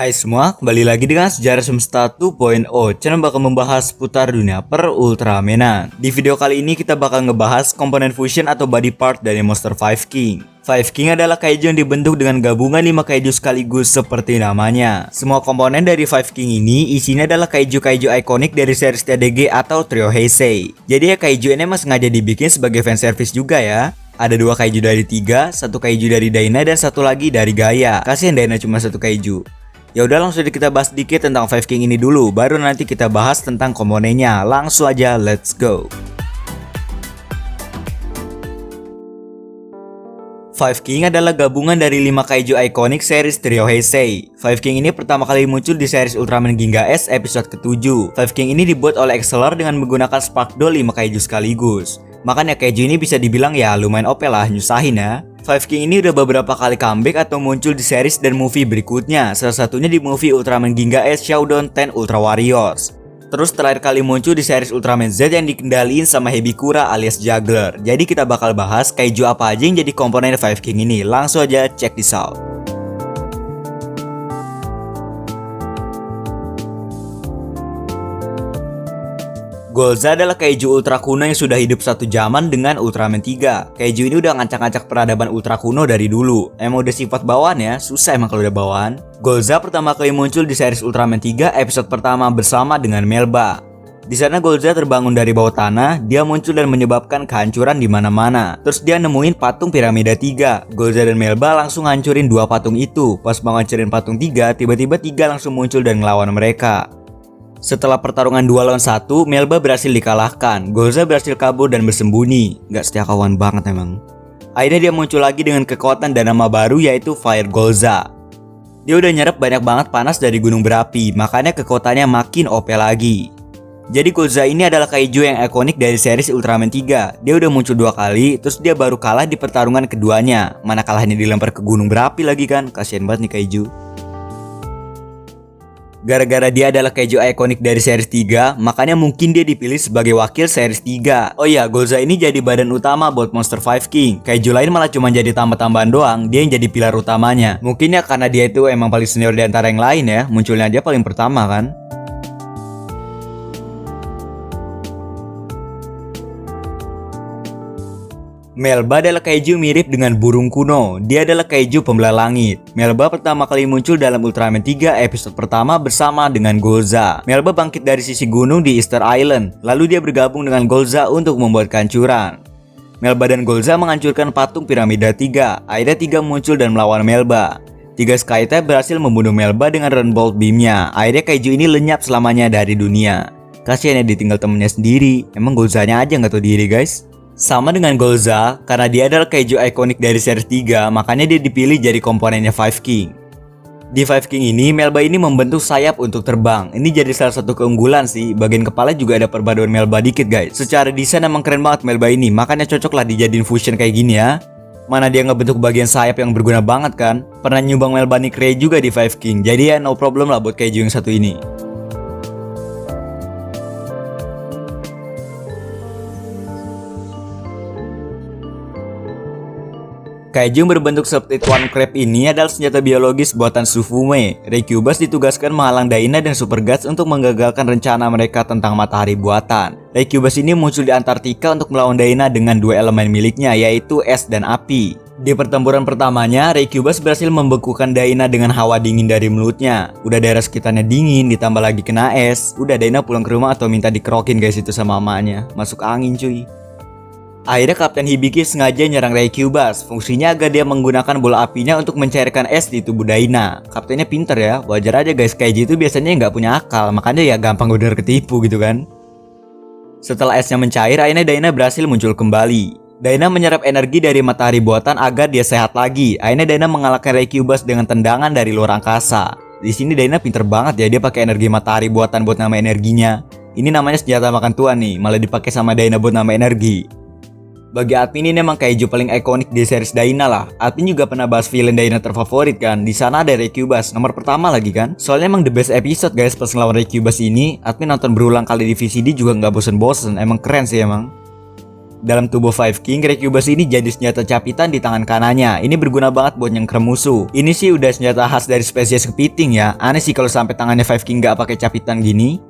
Hai semua, kembali lagi dengan Sejarah Semesta 2.0. Channel bakal membahas seputar dunia per Ultramanan. Di video kali ini kita bakal ngebahas komponen fusion atau body part dari monster Five King. Five King adalah kaiju yang dibentuk dengan gabungan 5 kaiju sekaligus seperti namanya. Semua komponen dari Five King ini isinya adalah kaiju-kaiju ikonik dari series TDG atau Trio Heisei. Jadi ya kaiju ini emang sengaja dibikin sebagai fanservice juga ya. Ada 2 kaiju dari Tiga, 1 kaiju dari Daina dan 1 lagi dari Gaia. Kasihan Daina cuma 1 kaiju. Ya udah langsung kita bahas sedikit tentang Five King ini dulu, baru nanti kita bahas tentang komponennya. Langsung aja, let's go. Five King adalah gabungan dari 5 kaiju ikonik series Trio Heisei. Five King ini pertama kali muncul di series Ultraman Ginga S episode ke-7. Five King ini dibuat oleh Exceller dengan menggunakan Spark Doll 5 kaiju sekaligus. Makanya kaiju ini bisa dibilang ya lumayan OP lah, nyusahin ya. Five King ini udah beberapa kali comeback atau muncul di series dan movie berikutnya. Salah satunya di movie Ultraman Ginga S Showdown 10 Ultra Warriors. Terus terakhir kali muncul di series Ultraman Z yang dikendaliin sama Hebikura alias Juggler. Jadi kita bakal bahas kaiju apa aja yang jadi komponen Five King ini. Langsung aja check this out. Golza adalah kaiju ultra kuno yang sudah hidup satu zaman dengan Ultraman 3. Kaiju ini udah ngacak-ngacak peradaban ultra kuno dari dulu. Emang udah sifat bawaan ya, susah emang kalau udah bawaan. Golza pertama kali muncul di series Ultraman 3 episode pertama bersama dengan Melba. Di sana Golza terbangun dari bawah tanah, dia muncul dan menyebabkan kehancuran di mana-mana. Terus dia nemuin patung piramida 3. Golza dan Melba langsung hancurin 2 patung itu. Pas mau ngancurin patung 3, tiba-tiba 3 langsung muncul dan ngelawan mereka. Setelah pertarungan 2 lawan 1, Melba berhasil dikalahkan. Golza berhasil kabur dan bersembunyi. Gak setia kawan banget emang. Akhirnya dia muncul lagi dengan kekuatan dan nama baru yaitu Fire Golza. Dia udah nyerap banyak banget panas dari gunung berapi, makanya kekuatannya makin OP lagi. Jadi Golza ini adalah kaiju yang ikonik dari series Ultraman 3. Dia udah muncul 2 kali, terus dia baru kalah di pertarungan keduanya. Mana kalahnya dilempar ke gunung berapi lagi kan, kasian banget nih kaiju. Gara-gara dia adalah kaiju ikonik dari series 3, makanya mungkin dia dipilih sebagai wakil series 3. Oh iya, Golza ini jadi badan utama buat monster Five King. Kaiju lain malah cuma jadi tambah-tambahan doang, dia yang jadi pilar utamanya. Mungkin ya karena dia itu emang paling senior di antara yang lain ya, munculnya dia paling pertama kan. Melba adalah kaiju mirip dengan burung kuno. Dia adalah kaiju pembelah langit. Melba pertama kali muncul dalam Ultraman 3 episode pertama bersama dengan Golza. Melba bangkit dari sisi gunung di Easter Island. Lalu dia bergabung dengan Golza untuk membuat kehancuran. Melba dan Golza menghancurkan patung piramida 3. Akhirnya 3 muncul dan melawan Melba. 3 Skytype berhasil membunuh Melba dengan Runbolt Beam-nya. Akhirnya kaiju ini lenyap selamanya dari dunia. Kasian ya ditinggal temennya sendiri. Emang Golzanya aja nggak tahu diri guys. Sama dengan Golza, karena dia adalah kaiju ikonik dari series 3, makanya dia dipilih jadi komponennya Five King. Di Five King ini, Melba ini membentuk sayap untuk terbang. Ini jadi salah satu keunggulan sih, bagian kepala juga ada perpaduan Melba dikit guys. Secara desain emang keren banget Melba ini, makanya cocok lah dijadiin fusion kayak gini ya. Mana dia ngebentuk bagian sayap yang berguna banget kan. Pernah nyumbang Melba Ray juga di Five King, jadi ya no problem lah buat kaiju yang satu ini. Kaiju yang berbentuk seperti Tuan Crab ini adalah senjata biologis buatan Sufume. Recubus ditugaskan menghalang Daina dan Super Guts untuk menggagalkan rencana mereka tentang matahari buatan. Recubus ini muncul di Antartika untuk melawan Daina dengan 2 elemen miliknya yaitu es dan api. Di pertempuran pertamanya, Recubus berhasil membekukan Daina dengan hawa dingin dari mulutnya. Udah daerah sekitarnya dingin, ditambah lagi kena es. Udah Daina pulang ke rumah atau minta dikerokin guys itu sama mamanya. Masuk angin cuy. Akhirnya Kapten Hibiki sengaja nyerang Recubus. Fungsinya agar dia menggunakan bola apinya untuk mencairkan es di tubuh Daina. Kaptennya pinter ya, wajar aja guys, kaiju itu biasanya nggak punya akal, makanya ya gampang bener ketipu gitu kan. Setelah esnya mencair, akhirnya Daina berhasil muncul kembali. Daina menyerap energi dari matahari buatan agar dia sehat lagi. Akhirnya Daina mengalahkan Recubus dengan tendangan dari luar angkasa. Di sini Daina pinter banget ya, dia pakai energi matahari buatan buat nama energinya. Ini namanya senjata makan tuan nih, malah dipakai sama Daina buat nama energi. Bagi Admin ini emang kaiju paling ikonik di series Daina lah. Admin juga pernah bahas villain Daina terfavorit kan. Di sana ada Recubus, nomor pertama lagi kan. Soalnya emang the best episode guys pas ngelawan Recubus ini. Admin nonton berulang kali di VCD juga nggak bosen-bosen. Emang keren sih emang. Dalam tubuh Five King, Recubus ini jadi senjata capitan di tangan kanannya. Ini berguna banget buat nyengker musuh. Ini sih udah senjata khas dari spesies kepiting ya. Aneh sih kalau sampai tangannya Five King nggak pakai capitan gini.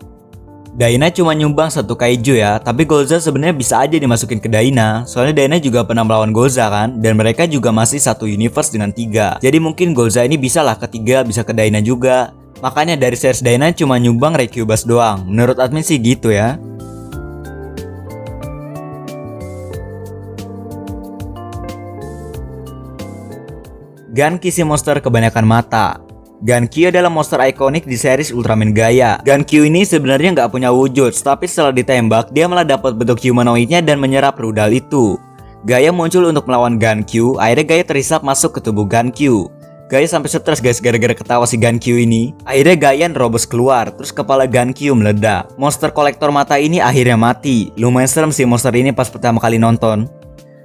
Daina cuma nyumbang satu kaiju ya, tapi Golza sebenarnya bisa aja dimasukin ke Daina. Soalnya Daina juga pernah melawan Golza kan, dan mereka juga masih satu universe dengan 3. Jadi mungkin Golza ini bisa lah ketiga, bisa ke Daina juga. Makanya dari series Daina cuma nyumbang Recubus doang. Menurut admin sih gitu ya. Ganki si monster kebanyakan mata. Gankyu adalah monster ikonik di series Ultraman Gaia. Gankyu ini sebenarnya nggak punya wujud, tapi setelah ditembak, dia malah dapat bentuk humanoidnya dan menyerap rudal itu. Gaia muncul untuk melawan Gankyu, akhirnya Gaia terisap masuk ke tubuh Gankyu. Gaia sampai stres guys gara-gara ketawa si Gankyu ini. Akhirnya Gaia nerobos keluar, terus kepala Gankyu meledak. Monster kolektor mata ini akhirnya mati. Lumayan serem sih monster ini pas pertama kali nonton.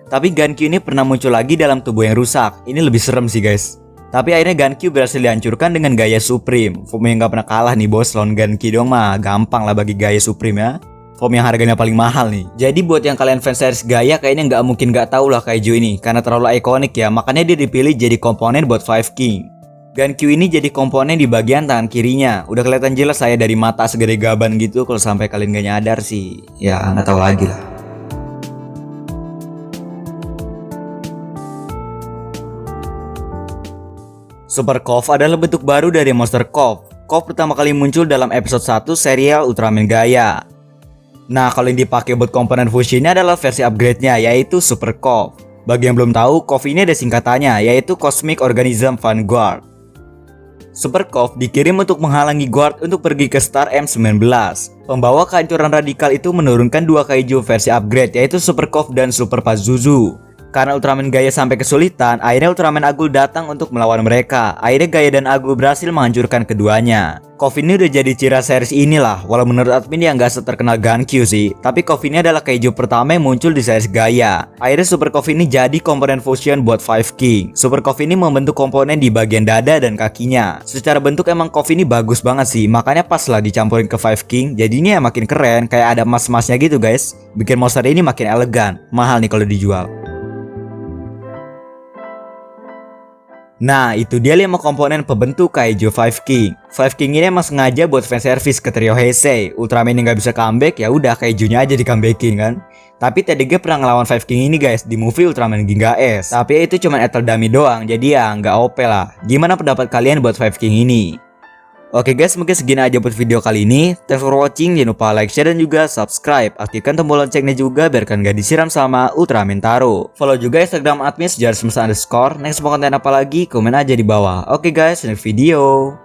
Tapi Gankyu ini pernah muncul lagi dalam tubuh yang rusak. Ini lebih serem sih guys. Tapi akhirnya Gankyu berhasil dihancurkan dengan Gaia Supreme. Form yang gak pernah kalah nih bos, lawan Gankyu dong mah gampang lah bagi Gaia Supreme ya. Form yang harganya paling mahal nih. Jadi buat yang kalian fans series Gaia kayaknya nggak mungkin nggak tahu lah kaiju ini, karena terlalu ikonik ya. Makanya dia dipilih jadi komponen buat Five King. Gankyu ini jadi komponen di bagian tangan kirinya. Udah kelihatan jelas saya dari mata segede gaban gitu. Kalau sampai kalian gak nyadar sih, ya nggak tahu lagi lah. Super Cove adalah bentuk baru dari monster Cove. Cove pertama kali muncul dalam episode 1 serial Ultraman Gaia. Nah, kalau yang dipakai buat komponen fusionnya adalah versi upgrade-nya, yaitu Super Cove. Bagi yang belum tahu, Cove ini ada singkatannya, yaitu Cosmic Organism Vanguard. Super Cove dikirim untuk menghalangi Guard untuk pergi ke Star M19. Pembawa kehancuran radikal itu menurunkan dua kaiju versi upgrade, yaitu Super Cove dan Super Pazuzu. Karena Ultraman Gaia sampai kesulitan, akhirnya Ultraman Agul datang untuk melawan mereka. Akhirnya Gaia dan Agul berhasil menghancurkan keduanya. Cove ini udah jadi ciri series inilah, walau menurut admin yang gak seterkenal Gankyu sih. Tapi Cove ini adalah kaiju pertama yang muncul di series Gaia. Akhirnya Super Cove ini jadi komponen fusion buat Five King. Super Cove ini membentuk komponen di bagian dada dan kakinya. Secara bentuk emang Cove ini bagus banget sih, makanya pas lah dicampurin ke Five King, jadinya makin keren, kayak ada emas-emasnya gitu guys. Bikin monster ini makin elegan, mahal nih kalau dijual. Nah, itu dia 5 komponen pembentuk kaiju Five King. Five King ini emang sengaja buat fanservice ke trio Heisei. Ultraman yang nggak bisa comeback, ya udah kaijunya aja di comebackin kan. Tapi TDG pernah ngelawan Five King ini guys di movie Ultraman Ginga S. Tapi itu cuma Ethel dummy doang, jadi ya nggak OP lah. Gimana pendapat kalian buat Five King ini? Oke guys, mungkin segini aja buat video kali ini. Thanks for watching, jangan lupa like, share, dan juga subscribe. Aktifkan tombol loncengnya juga biar kalian gak disiram sama Ultraman Taro. Follow juga Instagram admin sejarah_. Next mau konten apa lagi, komen aja di bawah. Oke guys, next video.